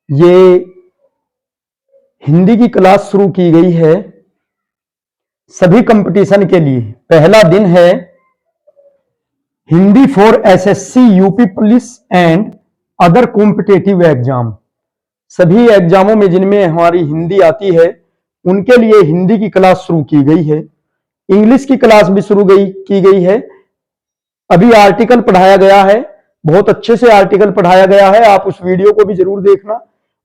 ये हिंदी की क्लास शुरू की गई है सभी कंपटीशन के लिए। पहला दिन है Hindi for SSC, UP police and other competitive exam. सभी एग्जामों में जिनमें हमारी हिंदी आती है उनके लिए हिंदी की क्लास शुरू की गई है। इंग्लिश की क्लास भी शुरू की गई है। अभी आर्टिकल पढ़ाया गया है, बहुत अच्छे से आर्टिकल पढ़ाया गया है, आप उस वीडियो को भी जरूर देखना।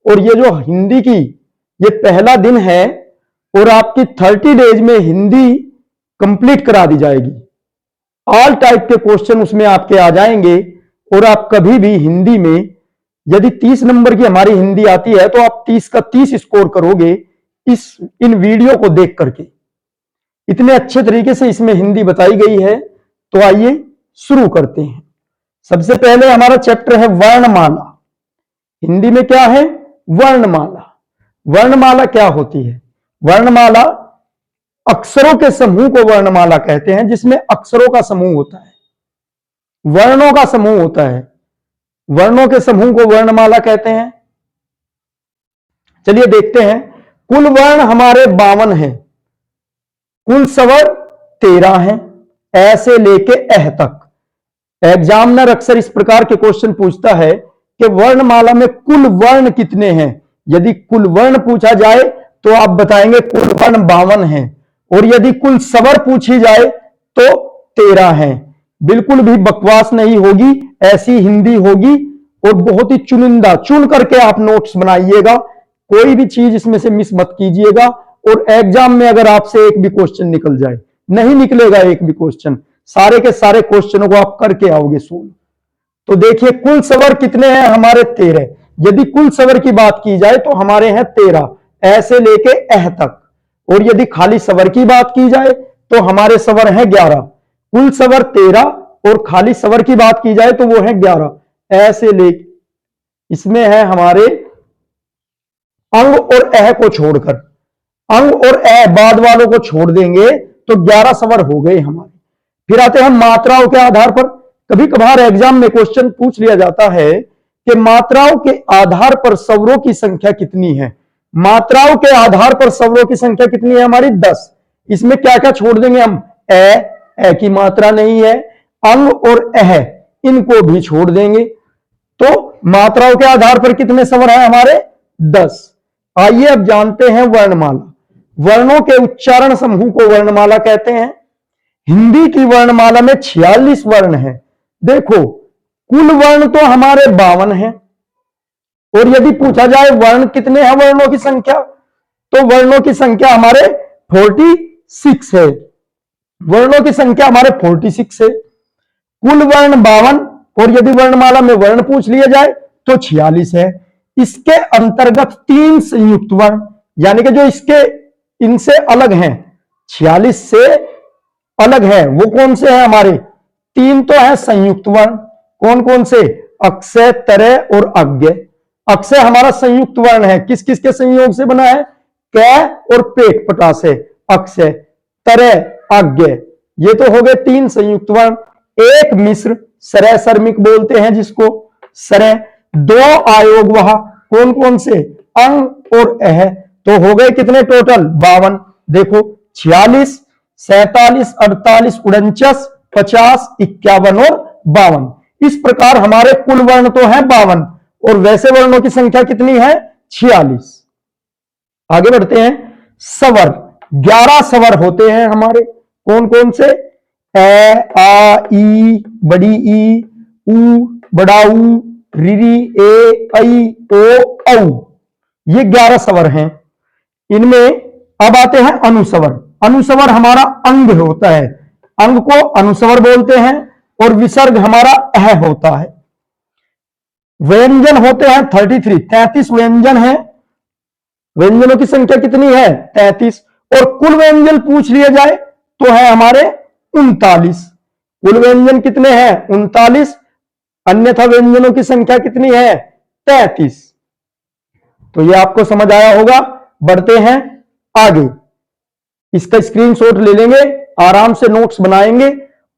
और ये जो हिंदी की ये पहला दिन है और आपकी 30 डेज में हिंदी कंप्लीट करा दी जाएगी। ऑल टाइप के क्वेश्चन उसमें आपके आ जाएंगे और आप कभी भी हिंदी में, यदि 30 नंबर की हमारी हिंदी आती है तो आप 30 का 30 स्कोर करोगे इन वीडियो को देख करके। इतने अच्छे तरीके से इसमें हिंदी बताई गई है। तो आइए शुरू करते हैं। सबसे पहले हमारा चैप्टर है वर्णमाला। हिंदी में क्या है? वर्णमाला। वर्णमाला क्या होती है? वर्णमाला अक्षरों के समूह को वर्णमाला कहते हैं, जिसमें अक्षरों का समूह होता है, वर्णों का समूह होता है। वर्णों के समूह को वर्णमाला कहते हैं। चलिए देखते हैं। कुल वर्ण हमारे 52 हैं, कुल स्वर 13 हैं, ए से लेके एह तक। एग्जामिनर अक्सर इस प्रकार के क्वेश्चन पूछता है कि वर्णमाला में कुल वर्ण कितने हैं। यदि कुल वर्ण पूछा जाए तो आप बताएंगे कुल वर्ण 52 हैं, और यदि कुल स्वर पूछी जाए तो 13 हैं। बिल्कुल भी बकवास नहीं होगी, ऐसी हिंदी होगी और बहुत ही चुनिंदा चुन करके आप नोट्स बनाइएगा। कोई भी चीज इसमें से मिस मत कीजिएगा। और एग्जाम में अगर आपसे एक भी क्वेश्चन निकल जाए, नहीं निकलेगा एक भी क्वेश्चन, सारे के सारे क्वेश्चनों को आप करके आओगे सोल्व। तो देखिए कुल स्वर कितने हैं हमारे? 13। यदि कुल स्वर की बात की जाए तो हमारे हैं 13, ऐसे लेके एह तक। और यदि खाली स्वर की बात की जाए तो हमारे स्वर हैं 11। कुल स्वर 13 और खाली स्वर की बात की जाए तो वो है 11, ऐसे लेके। इसमें है हमारे अंग और एह को छोड़कर, अंग और एह बाद वालों को छोड़ देंगे तो 11 स्वर हो गए हमारे। फिर आते हैं मात्राओं के आधार पर। कभी कभार एग्जाम में क्वेश्चन पूछ लिया जाता है कि मात्राओं के आधार पर स्वरों की संख्या कितनी है। मात्राओं के आधार पर स्वरों की संख्या कितनी है हमारी? 10। इसमें क्या क्या छोड़ देंगे हम? ए की मात्रा नहीं है, अंग और एह इनको भी छोड़ देंगे। तो मात्राओं के आधार पर कितने स्वर हैं हमारे? 10। आइए अब जानते हैं वर्णमाला। वर्णों के उच्चारण समूह को वर्णमाला कहते हैं। हिंदी की वर्णमाला में 46 वर्ण हैं। देखो कुल वर्ण तो हमारे 52 हैं, और यदि पूछा जाए वर्ण कितने हैं, वर्णों की संख्या, तो वर्णों की संख्या हमारे 46 है। वर्णों की संख्या हमारे 46 है। कुल वर्ण 52, और यदि वर्णमाला में वर्ण पूछ लिया जाए तो 46 है। इसके अंतर्गत 3 संयुक्त वर्ण, यानी कि जो इसके इनसे अलग हैं, 46 से अलग है, वो कौन से हैं हमारे? 3 तो है संयुक्त वर्ण। कौन कौन से? अक्षय, तरय और अज्ञ। अक्षय हमारा संयुक्त वर्ण है, किस किस के संयोग से बना है? कै और पेट पटा से अक्षय, तरय, अज्ञ। ये तो हो गए 3 संयुक्त वर्ण। एक मिश्र, सरय सर्मिक बोलते हैं जिसको, सरय। 2 आयोग वहा, कौन कौन से? अंग और एह। तो हो गए कितने टोटल? 52। देखो 46, 47, 48, 49, 50, 51 और 52। इस प्रकार हमारे कुल वर्ण तो है 52, और वैसे वर्णों की संख्या कितनी है? 46। आगे बढ़ते हैं। स्वर 11 स्वर होते हैं हमारे। कौन कौन से? ए, आ, ई, बड़ी ई, ऊ, बड़ा ऊ, री, ए, ऐ, ओ, औ। ये 11 स्वर हैं। इनमें अब आते हैं अनुस्वर। अनुस्वर हमारा अंग होता है, अंग को अनुस्वर बोलते हैं, और विसर्ग हमारा अह होता है। व्यंजन होते हैं 33 व्यंजन हैं। व्यंजनों की संख्या कितनी है? 33। और कुल व्यंजन पूछ लिया जाए तो है हमारे 39। कुल व्यंजन कितने हैं? 39। अन्यथा व्यंजनों की संख्या कितनी है? 33। तो ये आपको समझ आया होगा। बढ़ते हैं आगे। इसका स्क्रीनशॉट ले लेंगे, आराम से नोट्स बनाएंगे,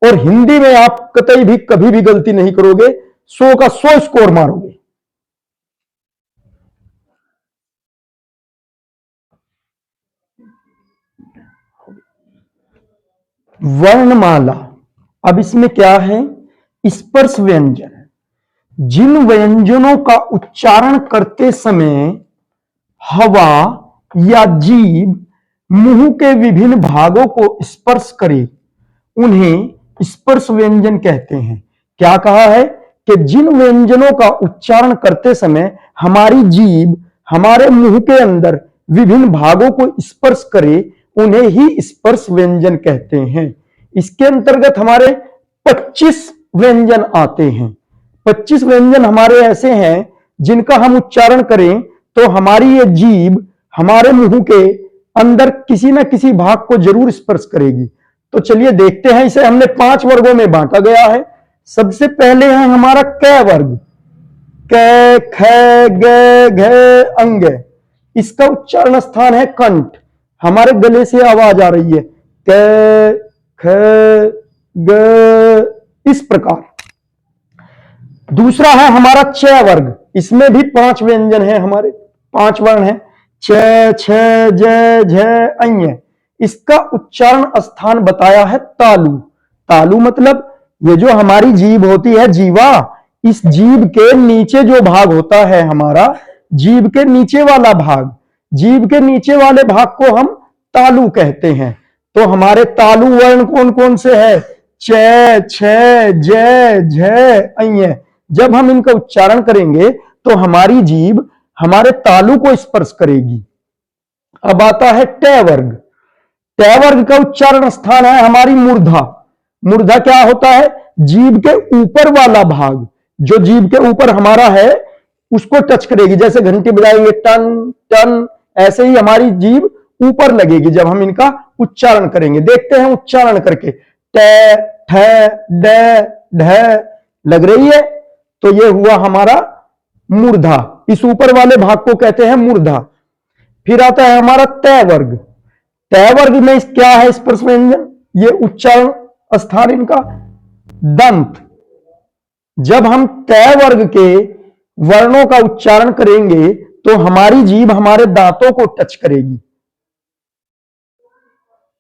और हिंदी में आप कतई भी कभी भी गलती नहीं करोगे, 100 का 100 स्कोर मारोगे। वर्णमाला। अब इसमें क्या है? स्पर्श व्यंजन। जिन व्यंजनों का उच्चारण करते समय हवा या जीभ मुंह के विभिन्न भागों को स्पर्श करे उन्हें स्पर्श व्यंजन कहते हैं। क्या कहा है कि जिन व्यंजनों का उच्चारण करते समय हमारी जीभ हमारे मुंह के अंदर विभिन्न भागों को स्पर्श करे उन्हें ही स्पर्श व्यंजन कहते हैं। इसके अंतर्गत हमारे 25 व्यंजन आते हैं। 25 व्यंजन हमारे ऐसे हैं जिनका हम उच्चारण करें तो हमारी ये जीभ हमारे मुंह के अंदर किसी न किसी भाग को जरूर स्पर्श करेगी। तो चलिए देखते हैं। इसे हमने 5 वर्गों में बांटा गया है। सबसे पहले है हमारा क वर्ग। क, ख, ग, घ, अंग। इसका उच्चारण स्थान है कंठ। हमारे गले से आवाज आ रही है क, ख, ग, इस प्रकार। दूसरा है हमारा च वर्ग। इसमें भी 5 व्यंजन है, हमारे 5 वर्ण है। च, छ, ज, झ, अञ। इसका उच्चारण स्थान बताया है तालु। तालु मतलब ये जो हमारी जीभ होती है, जीवा, इस जीभ के नीचे जो भाग होता है हमारा, जीभ के नीचे वाला भाग, जीभ के नीचे वाले भाग को हम तालु कहते हैं। तो हमारे तालु वर्ण कौन कौन से है? च, छ, ज, झ, अञ। जब हम इनका उच्चारण करेंगे तो हमारी जीभ हमारे तालु को स्पर्श करेगी। अब आता है ट वर्ग। ट वर्ग का उच्चारण स्थान है हमारी मूर्धा। मूर्धा क्या होता है? जीभ के ऊपर वाला भाग, जो जीभ के ऊपर हमारा है उसको टच करेगी। जैसे घंटी बजाएंगे टन टन, ऐसे ही हमारी जीभ ऊपर लगेगी जब हम इनका उच्चारण करेंगे। देखते हैं उच्चारण करके। ट, ठ, ड, ढ लग रही है। तो ये हुआ हमारा मूर्धा। इस ऊपर वाले भाग को कहते हैं मूर्धा। फिर आता है हमारा तय वर्ग। तय वर्ग में क्या है स्पर्श व्यंजन? ये उच्चारण स्थान इनका दंत। जब हम तय वर्ग के वर्णों का उच्चारण करेंगे तो हमारी जीभ हमारे दांतों को टच करेगी।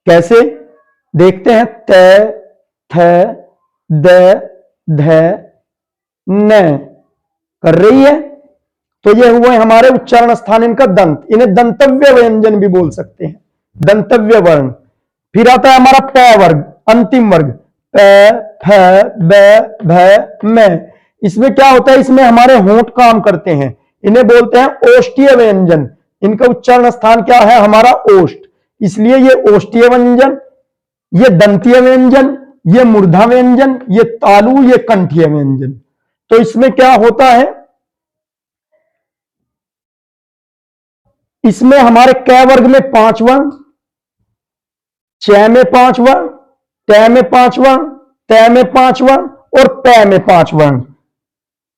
कैसे? देखते हैं। त, थ, द, ध, न कर रही है। तो ये हुए हमारे उच्चारण स्थान इनका दंत। इन्हें दंतव्य व्यंजन भी बोल सकते हैं, दंतव्य वर्ण। फिर आता है हमारा प वर्ग, अंतिम वर्ग। प, फ, ब, भ, म। इसमें क्या होता है? इसमें हमारे होंठ काम करते हैं। इन्हें बोलते हैं ओष्ठीय व्यंजन। इनका उच्चारण स्थान क्या है? हमारा ओष्ठ। इसलिए ये ओष्ठीय व्यंजन, ये दंतीय व्यंजन, ये मूर्धा व्यंजन, ये तालु, ये कंठीय व्यंजन। तो इसमें क्या होता है? इसमें हमारे क वर्ग में 5 वर्ण, च में 5 वर्ण, ट में 5 वर्ण, त में 5 वर्ण और प में 5 वर्ण।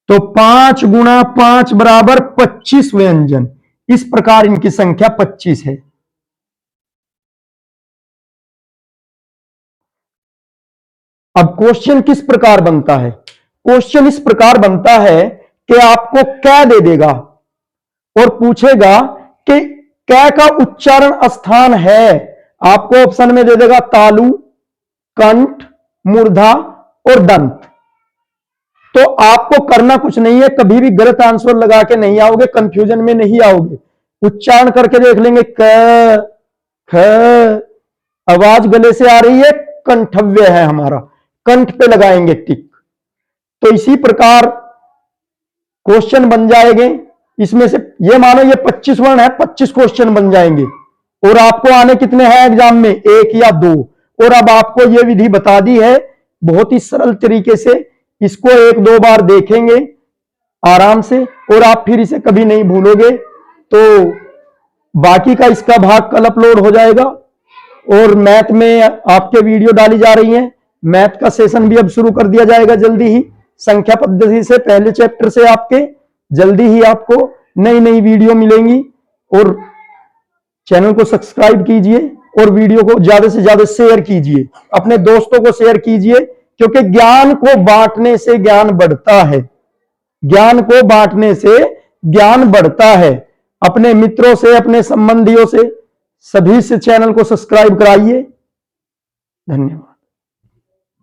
तो 5 गुणा 5 बराबर 25 व्यंजन। इस प्रकार इनकी संख्या 25 है। अब क्वेश्चन किस प्रकार बनता है? क्वेश्चन इस प्रकार बनता है कि आपको क दे देगा और पूछेगा कि क का उच्चारण स्थान है। आपको ऑप्शन में दे देगा तालु, कंठ, मूर्धा और दंत। तो आपको करना कुछ नहीं है, कभी भी गलत आंसर लगा के नहीं आओगे, कंफ्यूजन में नहीं आओगे। उच्चारण करके देख लेंगे। क, ख, आवाज गले से आ रही है, कंठव्य है हमारा, कंठ पे लगाएंगे टिक। तो इसी प्रकार क्वेश्चन बन जाएंगे। इसमें से ये मानो ये 25 वर्ण है, 25 क्वेश्चन बन जाएंगे। और आपको आने कितने हैं एग्जाम में? 1 या 2। और अब आपको ये विधि बता दी है बहुत ही सरल तरीके से। इसको 1-2 बार देखेंगे आराम से और आप फिर इसे कभी नहीं भूलोगे। तो बाकी का इसका भाग कल अपलोड हो जाएगा। और मैथ में आपके वीडियो डाली जा रही है। मैथ का सेशन भी अब शुरू कर दिया जाएगा जल्दी ही। संख्या पद्धति से पहले चैप्टर से आपके जल्दी ही आपको नई नई वीडियो मिलेंगी। और चैनल को सब्सक्राइब कीजिए और वीडियो को ज्यादा से ज्यादा शेयर कीजिए, अपने दोस्तों को शेयर कीजिए, क्योंकि ज्ञान को बांटने से ज्ञान बढ़ता है। ज्ञान को बांटने से ज्ञान बढ़ता है। अपने मित्रों से, अपने संबंधियों से, सभी से चैनल को सब्सक्राइब कराइए। धन्यवाद।